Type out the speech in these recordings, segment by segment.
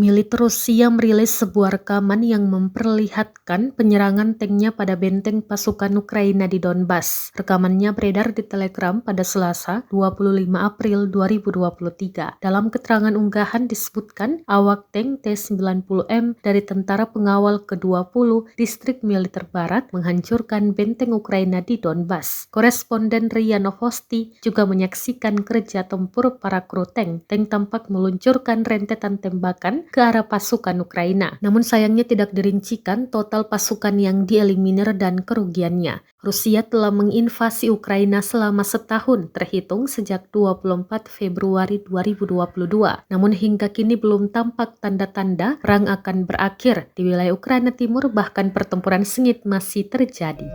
Militer Rusia merilis sebuah rekaman yang memperlihatkan penyerangan tanknya pada benteng pasukan Ukraina di Donbas. Rekamannya beredar di Telegram pada Selasa, 25 April 2023. Dalam keterangan unggahan disebutkan awak tank T-90M dari Tentara Pengawal ke-20 Distrik Militer Barat menghancurkan benteng Ukraina di Donbas. Koresponden RIA Novosti juga menyaksikan kerja tempur para kru tank. Tank tampak meluncurkan rentetan tembakan ke arah pasukan Ukraina. Namun sayangnya tidak dirincikan total pasukan yang dieliminir dan kerugiannya. Rusia telah menginvasi Ukraina selama setahun terhitung sejak 24 Februari 2022. Namun hingga kini belum tampak tanda-tanda perang akan berakhir. Di wilayah Ukraina Timur bahkan pertempuran sengit masih terjadi.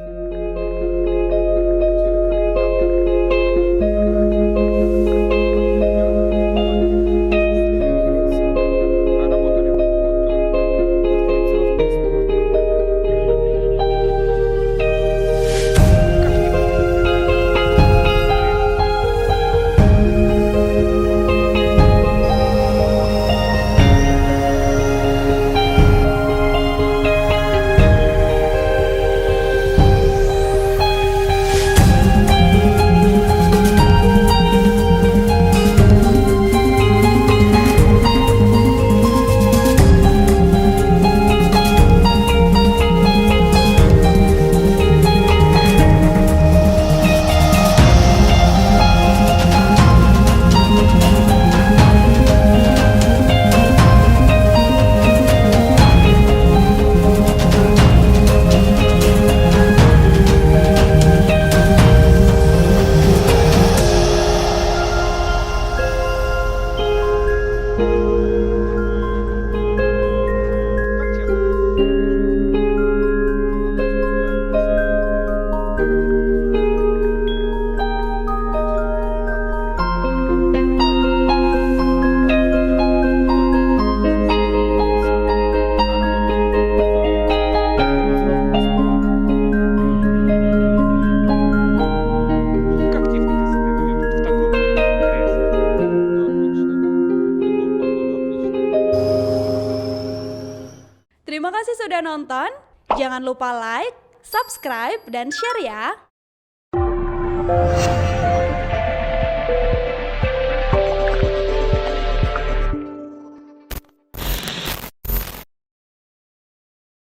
Terima kasih sudah nonton. Jangan lupa like, subscribe, dan share ya.